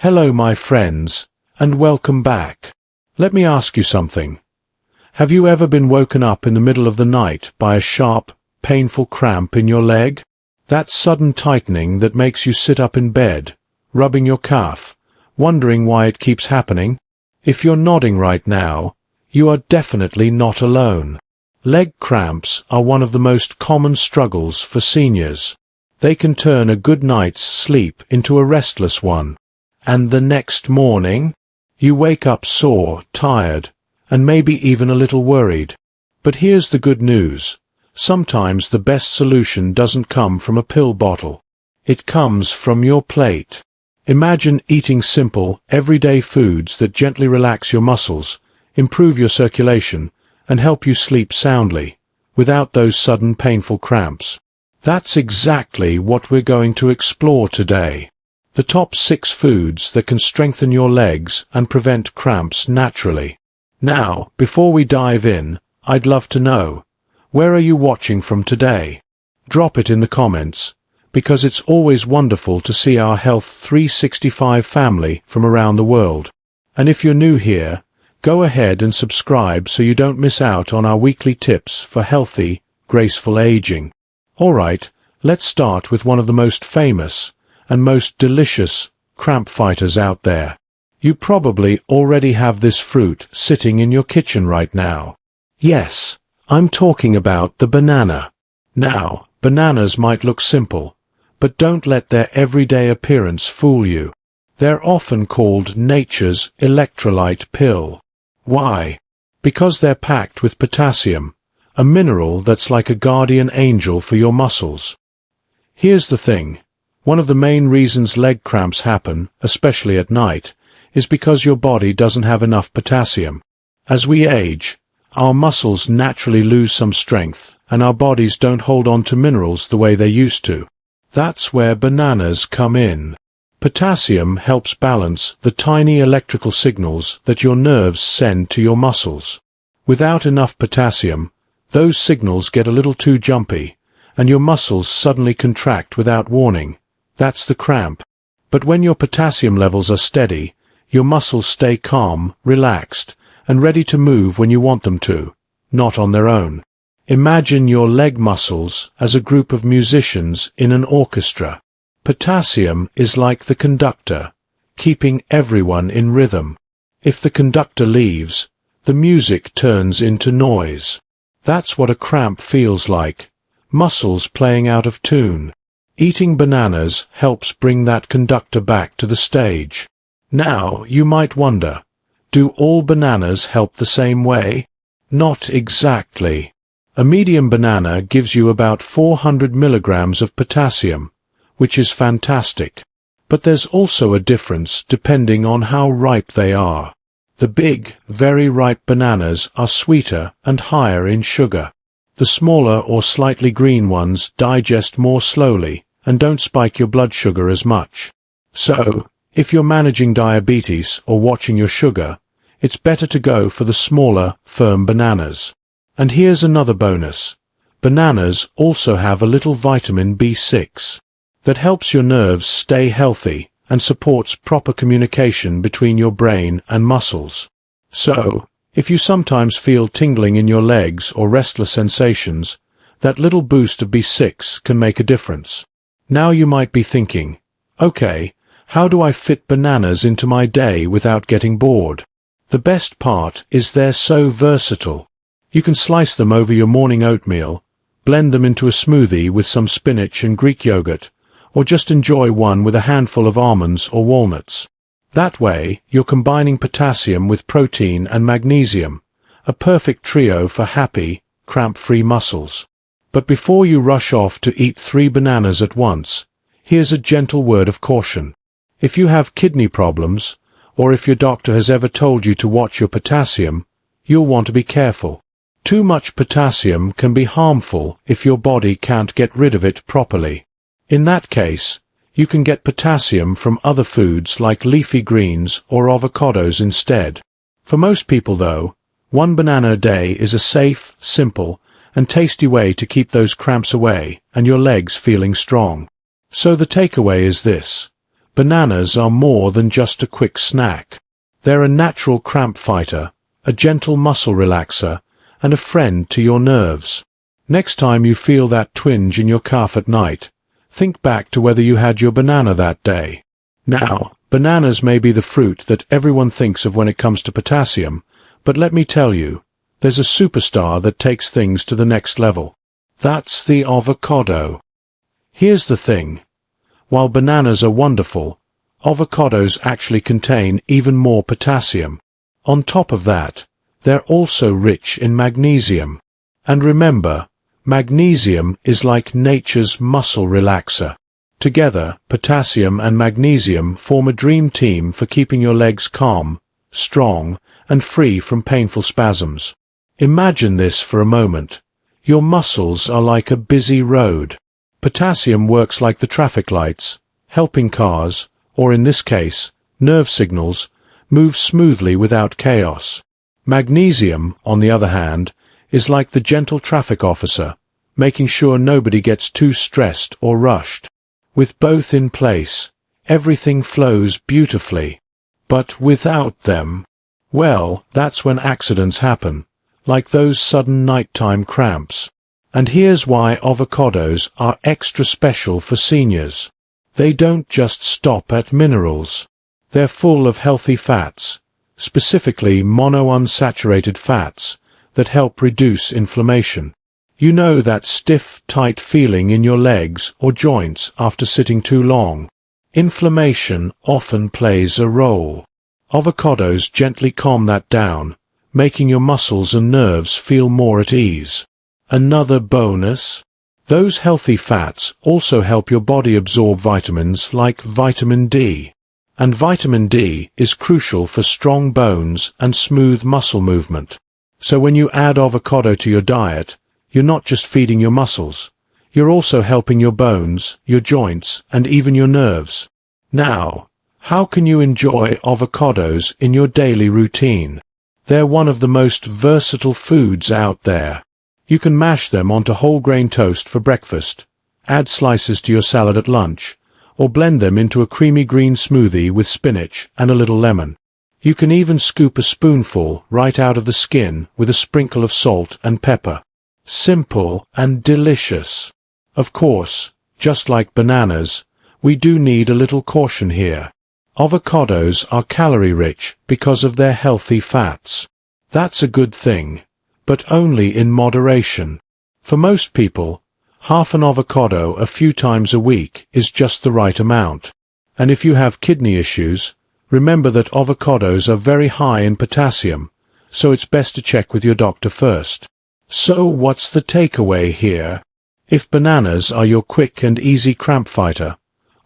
Hello my friends, and welcome back. Let me ask you something. Have you ever been woken up in the middle of the night by a sharp, painful cramp in your leg? That sudden tightening that makes you sit up in bed, rubbing your calf, wondering why it keeps happening? If you're nodding right now, you are definitely not alone. Leg cramps are one of the most common struggles for seniors. They can turn a good night's sleep into a restless one. And the next morning, you wake up sore, tired, and maybe even a little worried. But here's the good news. Sometimes the best solution doesn't come from a pill bottle. It comes from your plate. Imagine eating simple, everyday foods that gently relax your muscles, improve your circulation, and help you sleep soundly, without those sudden painful cramps. That's exactly what we're going to explore today. The top 6 foods that can strengthen your legs and prevent cramps naturally. Now, before we dive in, I'd love to know, where are you watching from today? Drop it in the comments, because it's always wonderful to see our Health 365 family from around the world. And if you're new here, go ahead and subscribe so you don't miss out on our weekly tips for healthy, graceful aging. Alright, let's start with one of the most famous and most delicious cramp fighters out there. You probably already have this fruit sitting in your kitchen right now. Yes, I'm talking about the banana. Now, bananas might look simple, but don't let their everyday appearance fool you. They're often called nature's electrolyte pill. Why? Because they're packed with potassium, a mineral that's like a guardian angel for your muscles. Here's the thing. One of the main reasons leg cramps happen, especially at night, is because your body doesn't have enough potassium. As we age, our muscles naturally lose some strength, and our bodies don't hold on to minerals the way they used to. That's where bananas come in. Potassium helps balance the tiny electrical signals that your nerves send to your muscles. Without enough potassium, those signals get a little too jumpy, and your muscles suddenly contract without warning. That's the cramp. But when your potassium levels are steady, your muscles stay calm, relaxed, and ready to move when you want them to, not on their own. Imagine your leg muscles as a group of musicians in an orchestra. Potassium is like the conductor, keeping everyone in rhythm. If the conductor leaves, the music turns into noise. That's what a cramp feels like. Muscles playing out of tune. Eating bananas helps bring that conductor back to the stage. Now, you might wonder, do all bananas help the same way? Not exactly. A medium banana gives you about 400 milligrams of potassium, which is fantastic. But there's also a difference depending on how ripe they are. The big, very ripe bananas are sweeter and higher in sugar. The smaller or slightly green ones digest more slowly and don't spike your blood sugar as much. So, if you're managing diabetes or watching your sugar, it's better to go for the smaller, firm bananas. And here's another bonus. Bananas also have a little vitamin B6 that helps your nerves stay healthy and supports proper communication between your brain and muscles. So, if you sometimes feel tingling in your legs or restless sensations, that little boost of B6 can make a difference. Now you might be thinking, okay, how do I fit bananas into my day without getting bored? The best part is they're so versatile. You can slice them over your morning oatmeal, blend them into a smoothie with some spinach and Greek yogurt, or just enjoy one with a handful of almonds or walnuts. That way, you're combining potassium with protein and magnesium, a perfect trio for happy, cramp-free muscles. But before you rush off to eat 3 bananas at once, here's a gentle word of caution. If you have kidney problems, or if your doctor has ever told you to watch your potassium, you'll want to be careful. Too much potassium can be harmful if your body can't get rid of it properly. In that case, you can get potassium from other foods like leafy greens or avocados instead. For most people, though, 1 banana a day is a safe, simple, and tasty way to keep those cramps away and your legs feeling strong. So the takeaway is this. Bananas are more than just a quick snack. They're a natural cramp fighter, a gentle muscle relaxer, and a friend to your nerves. Next time you feel that twinge in your calf at night, think back to whether you had your banana that day. Now, bananas may be the fruit that everyone thinks of when it comes to potassium, but let me tell you, there's a superstar that takes things to the next level. That's the avocado. Here's the thing. While bananas are wonderful, avocados actually contain even more potassium. On top of that, they're also rich in magnesium. And remember, magnesium is like nature's muscle relaxer. Together, potassium and magnesium form a dream team for keeping your legs calm, strong, and free from painful spasms. Imagine this for a moment. Your muscles are like a busy road. Potassium works like the traffic lights, helping cars, or in this case, nerve signals, move smoothly without chaos. Magnesium, on the other hand, is like the gentle traffic officer, making sure nobody gets too stressed or rushed. With both in place, everything flows beautifully. But without them, well, that's when accidents happen, like those sudden nighttime cramps. And here's why avocados are extra special for seniors. They don't just stop at minerals. They're full of healthy fats, specifically monounsaturated fats, that help reduce inflammation. You know that stiff, tight feeling in your legs or joints after sitting too long? Inflammation often plays a role. Avocados gently calm that down, making your muscles and nerves feel more at ease. Another bonus? Those healthy fats also help your body absorb vitamins like vitamin D. And vitamin D is crucial for strong bones and smooth muscle movement. So when you add avocado to your diet, you're not just feeding your muscles, you're also helping your bones, your joints, and even your nerves. Now, how can you enjoy avocados in your daily routine? They're one of the most versatile foods out there. You can mash them onto whole grain toast for breakfast, add slices to your salad at lunch, or blend them into a creamy green smoothie with spinach and a little lemon. You can even scoop a spoonful right out of the skin with a sprinkle of salt and pepper. Simple and delicious. Of course, just like bananas, we do need a little caution here. Avocados are calorie-rich because of their healthy fats. That's a good thing, but only in moderation. For most people, half an avocado a few times a week is just the right amount. And if you have kidney issues, remember that avocados are very high in potassium, so it's best to check with your doctor first. So what's the takeaway here? If bananas are your quick and easy cramp fighter,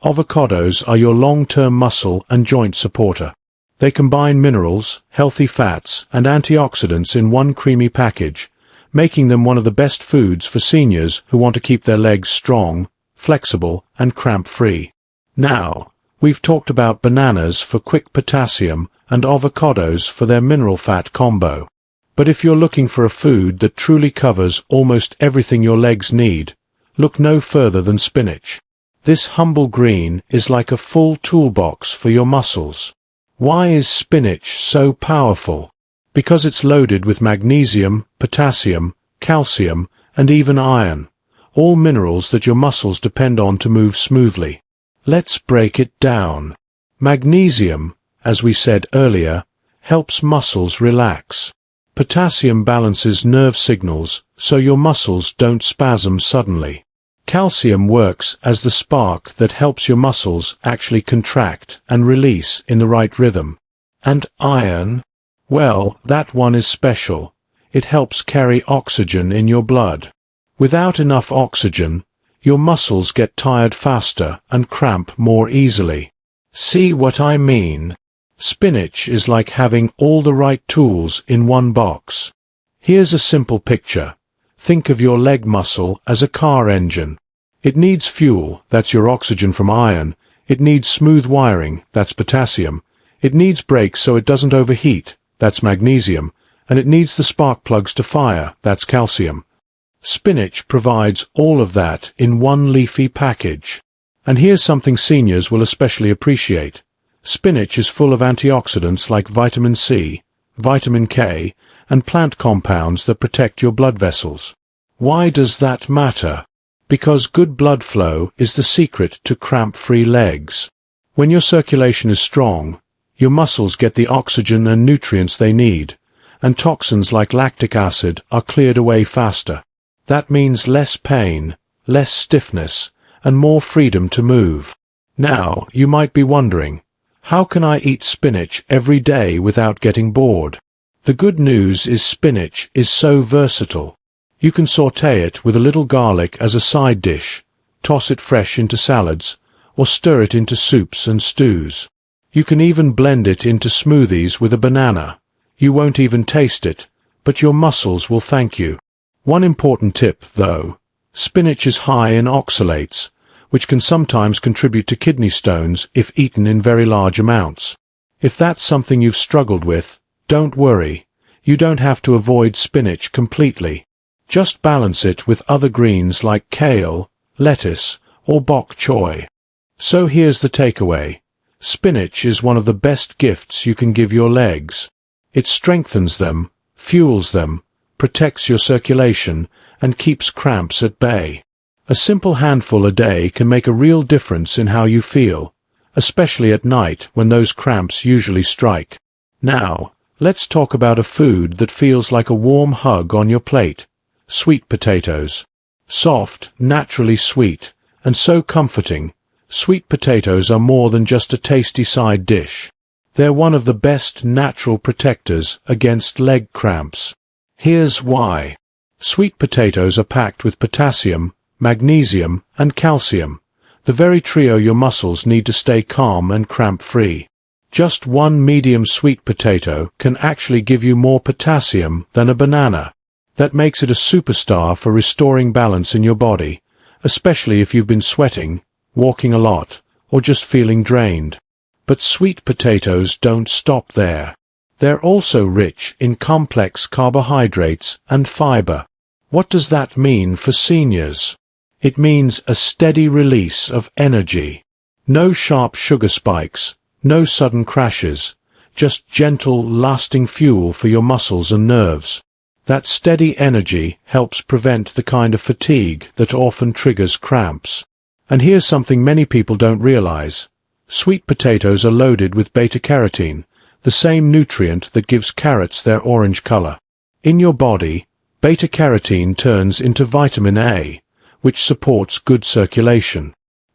avocados are your long-term muscle and joint supporter. They combine minerals, healthy fats, and antioxidants in one creamy package, making them one of the best foods for seniors who want to keep their legs strong, flexible, and cramp-free. Now, we've talked about bananas for quick potassium and avocados for their mineral fat combo. But if you're looking for a food that truly covers almost everything your legs need, look no further than spinach. This humble green is like a full toolbox for your muscles. Why is spinach so powerful? Because it's loaded with magnesium, potassium, calcium, and even iron, all minerals that your muscles depend on to move smoothly. Let's break it down. Magnesium, as we said earlier, helps muscles relax. Potassium balances nerve signals so your muscles don't spasm suddenly. Calcium works as the spark that helps your muscles actually contract and release in the right rhythm. And iron? Well, that one is special. It helps carry oxygen in your blood. Without enough oxygen, your muscles get tired faster and cramp more easily. See what I mean? Spinach is like having all the right tools in one box. Here's a simple picture. Think of your leg muscle as a car engine. It needs fuel, that's your oxygen from iron. It needs smooth wiring, that's potassium. It needs brakes so it doesn't overheat, that's magnesium. And it needs the spark plugs to fire, that's calcium. Spinach provides all of that in one leafy package. And here's something seniors will especially appreciate. Spinach is full of antioxidants like vitamin C, vitamin K, and plant compounds that protect your blood vessels. Why does that matter? Because good blood flow is the secret to cramp-free legs. When your circulation is strong, your muscles get the oxygen and nutrients they need, and toxins like lactic acid are cleared away faster. That means less pain, less stiffness, and more freedom to move. Now, you might be wondering, how can I eat spinach every day without getting bored? The good news is spinach is so versatile. You can sauté it with a little garlic as a side dish, toss it fresh into salads, or stir it into soups and stews. You can even blend it into smoothies with a banana. You won't even taste it, but your muscles will thank you. One important tip, though. Spinach is high in oxalates, which can sometimes contribute to kidney stones if eaten in very large amounts. If that's something you've struggled with, don't worry. You don't have to avoid spinach completely. Just balance it with other greens like kale, lettuce, or bok choy. So here's the takeaway. Spinach is one of the best gifts you can give your legs. It strengthens them, fuels them, protects your circulation, and keeps cramps at bay. A simple handful a day can make a real difference in how you feel, especially at night when those cramps usually strike. Now, let's talk about a food that feels like a warm hug on your plate. Sweet potatoes. Soft, naturally sweet, and so comforting, sweet potatoes are more than just a tasty side dish. They're one of the best natural protectors against leg cramps. Here's why. Sweet potatoes are packed with potassium, magnesium, and calcium, the very trio your muscles need to stay calm and cramp-free. Just one medium sweet potato can actually give you more potassium than a banana. That makes it a superstar for restoring balance in your body, especially if you've been sweating, walking a lot, or just feeling drained. But sweet potatoes don't stop there. They're also rich in complex carbohydrates and fiber. What does that mean for seniors? It means a steady release of energy. No sharp sugar spikes, no sudden crashes, just gentle, lasting fuel for your muscles and nerves. That steady energy helps prevent the kind of fatigue that often triggers cramps. And here's something many people don't realize. Sweet potatoes are loaded with beta-carotene, the same nutrient that gives carrots their orange color. In your body, beta-carotene turns into vitamin A, which supports good circulation.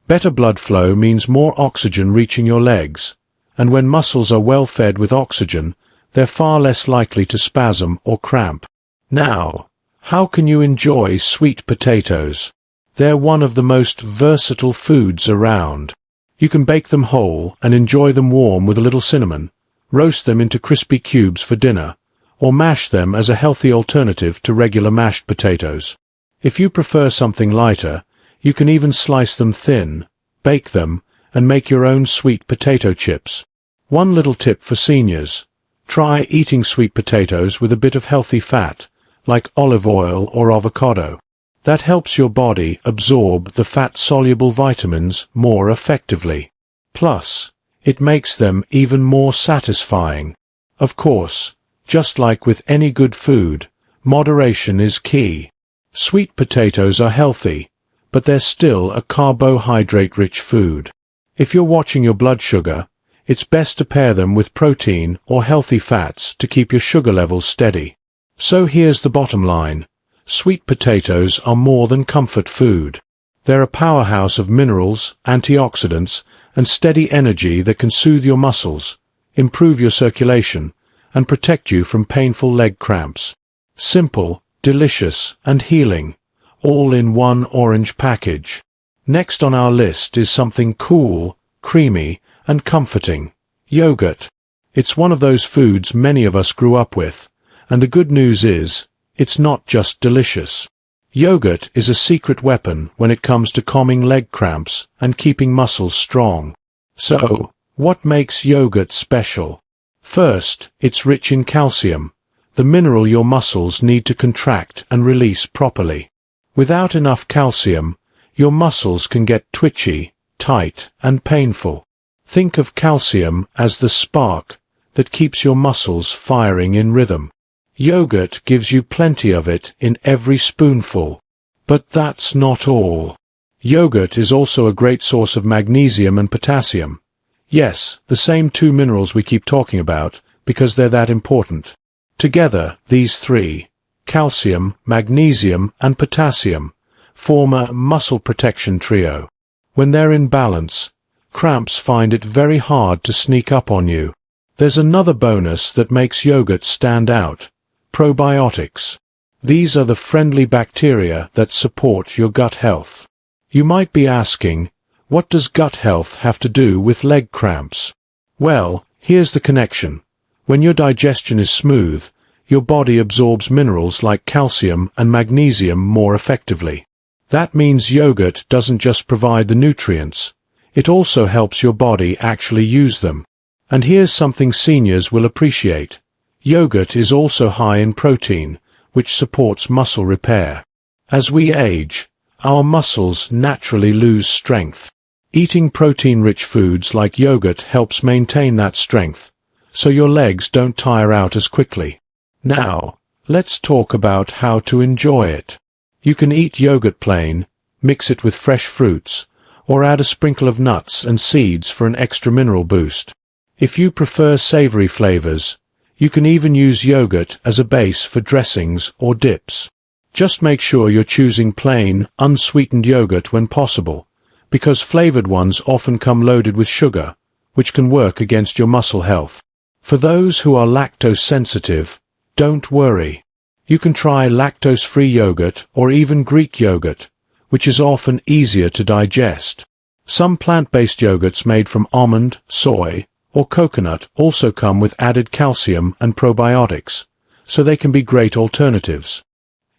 Better blood flow means more oxygen reaching your legs, and when muscles are well fed with oxygen, they're far less likely to spasm or cramp. Now, how can you enjoy sweet potatoes? They're one of the most versatile foods around. You can bake them whole and enjoy them warm with a little cinnamon, roast them into crispy cubes for dinner, or mash them as a healthy alternative to regular mashed potatoes. If you prefer something lighter, you can even slice them thin, bake them, and make your own sweet potato chips. One little tip for seniors. Try eating sweet potatoes with a bit of healthy fat, like olive oil or avocado. That helps your body absorb the fat-soluble vitamins more effectively. Plus, it makes them even more satisfying. Of course, just like with any good food, moderation is key. Sweet potatoes are healthy, but they're still a carbohydrate-rich food. If you're watching your blood sugar, it's best to pair them with protein or healthy fats to keep your sugar levels steady. So here's the bottom line. Sweet potatoes are more than comfort food. They're a powerhouse of minerals, antioxidants, and steady energy that can soothe your muscles, improve your circulation, and protect you from painful leg cramps. Simple, delicious, and healing, all in one orange package. Next on our list is something cool, creamy, and comforting. Yogurt. It's one of those foods many of us grew up with, and the good news is, it's not just delicious. Yogurt is a secret weapon when it comes to calming leg cramps and keeping muscles strong. So, what makes yogurt special? First, it's rich in calcium, the mineral your muscles need to contract and release properly. Without enough calcium, your muscles can get twitchy, tight, and painful. Think of calcium as the spark that keeps your muscles firing in rhythm. Yogurt gives you plenty of it in every spoonful. But that's not all. Yogurt is also a great source of magnesium and potassium. Yes, the same two minerals we keep talking about, because they're that important. Together, these three, calcium, magnesium, and potassium, form a muscle protection trio. When they're in balance, cramps find it very hard to sneak up on you. There's another bonus that makes yogurt stand out: probiotics. These are the friendly bacteria that support your gut health. You might be asking, what does gut health have to do with leg cramps? Well, here's the connection. When your digestion is smooth, your body absorbs minerals like calcium and magnesium more effectively. That means yogurt doesn't just provide the nutrients, it also helps your body actually use them. And here's something seniors will appreciate. Yogurt is also high in protein, which supports muscle repair. As we age, our muscles naturally lose strength. Eating protein-rich foods like yogurt helps maintain that strength, so your legs don't tire out as quickly. Now, let's talk about how to enjoy it. You can eat yogurt plain, mix it with fresh fruits, or add a sprinkle of nuts and seeds for an extra mineral boost. If you prefer savory flavors, you can even use yogurt as a base for dressings or dips. Just make sure you're choosing plain, unsweetened yogurt when possible, because flavored ones often come loaded with sugar, which can work against your muscle health. For those who are lactose sensitive, don't worry. You can try lactose-free yogurt or even Greek yogurt, which is often easier to digest. Some plant-based yogurts made from almond, soy, or coconut also come with added calcium and probiotics, so they can be great alternatives.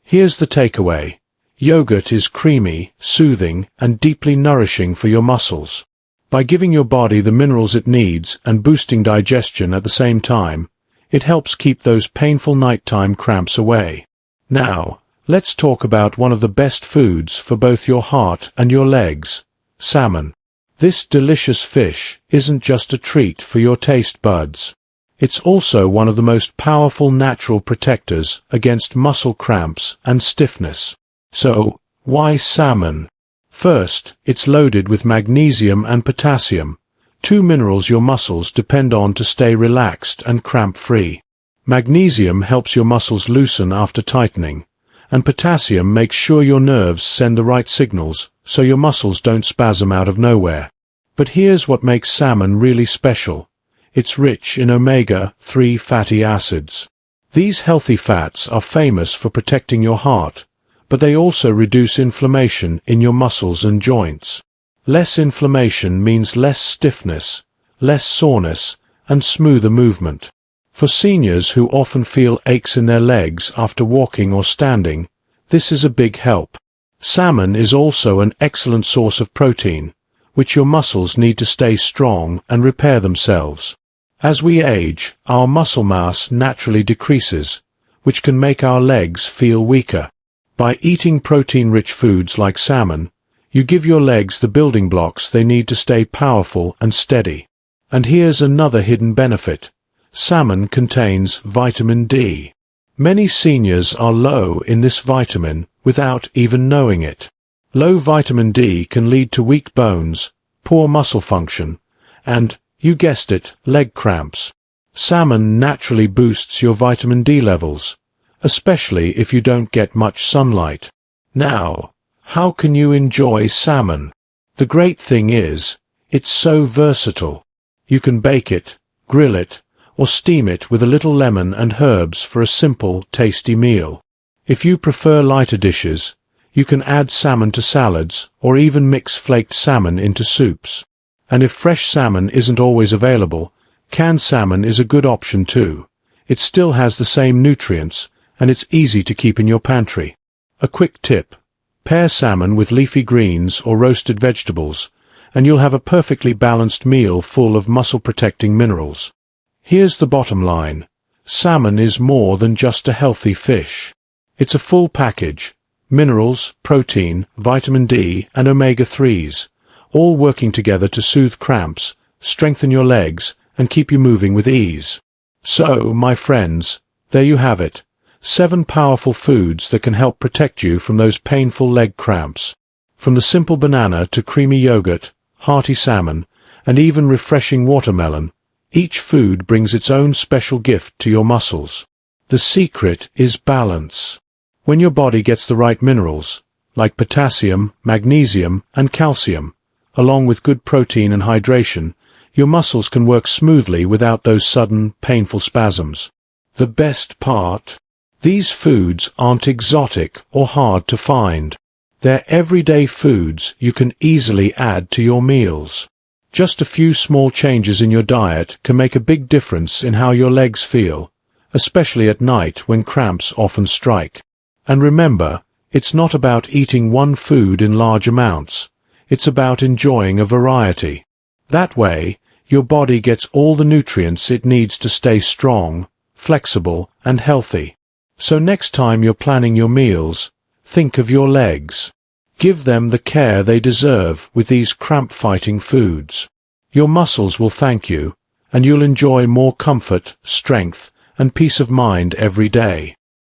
Here's the takeaway. Yogurt is creamy, soothing, and deeply nourishing for your muscles. By giving your body the minerals it needs and boosting digestion at the same time, it helps keep those painful nighttime cramps away. Now, let's talk about one of the best foods for both your heart and your legs: salmon. This delicious fish isn't just a treat for your taste buds. It's also one of the most powerful natural protectors against muscle cramps and stiffness. So, why salmon? First, it's loaded with magnesium and potassium, two minerals your muscles depend on to stay relaxed and cramp-free. Magnesium helps your muscles loosen after tightening, and potassium makes sure your nerves send the right signals so your muscles don't spasm out of nowhere. But here's what makes salmon really special. It's rich in omega-3 fatty acids. These healthy fats are famous for protecting your heart, but they also reduce inflammation in your muscles and joints. Less inflammation means less stiffness, less soreness, and smoother movement. For seniors who often feel aches in their legs after walking or standing, this is a big help. Salmon is also an excellent source of protein, which your muscles need to stay strong and repair themselves. As we age, our muscle mass naturally decreases, which can make our legs feel weaker. By eating protein-rich foods like salmon, you give your legs the building blocks they need to stay powerful and steady. And here's another hidden benefit. Salmon contains vitamin D. Many seniors are low in this vitamin without even knowing it. Low vitamin D can lead to weak bones, poor muscle function, and, you guessed it, leg cramps. Salmon naturally boosts your vitamin D levels, especially if you don't get much sunlight. Now, how can you enjoy salmon? The great thing is, it's so versatile. You can bake it, grill it, or steam it with a little lemon and herbs for a simple, tasty meal. If you prefer lighter dishes, you can add salmon to salads or even mix flaked salmon into soups. And if fresh salmon isn't always available, canned salmon is a good option too. It still has the same nutrients, and it's easy to keep in your pantry. A quick tip: pair salmon with leafy greens or roasted vegetables, and you'll have a perfectly balanced meal full of muscle-protecting minerals. Here's the bottom line. Salmon is more than just a healthy fish. It's a full package: minerals, protein, vitamin D, and omega-3s, all working together to soothe cramps, strengthen your legs, and keep you moving with ease. So, my friends, there you have it. 7 powerful foods that can help protect you from those painful leg cramps. From the simple banana to creamy yogurt, hearty salmon, and even refreshing watermelon, each food brings its own special gift to your muscles. The secret is balance. When your body gets the right minerals, like potassium, magnesium, and calcium, along with good protein and hydration, your muscles can work smoothly without those sudden, painful spasms. The best part? These foods aren't exotic or hard to find. They're everyday foods you can easily add to your meals. Just a few small changes in your diet can make a big difference in how your legs feel, especially at night when cramps often strike. And remember, it's not about eating one food in large amounts. It's about enjoying a variety. That way, your body gets all the nutrients it needs to stay strong, flexible, and healthy. So next time you're planning your meals, think of your legs. Give them the care they deserve with these cramp-fighting foods. Your muscles will thank you, and you'll enjoy more comfort, strength, and peace of mind every day.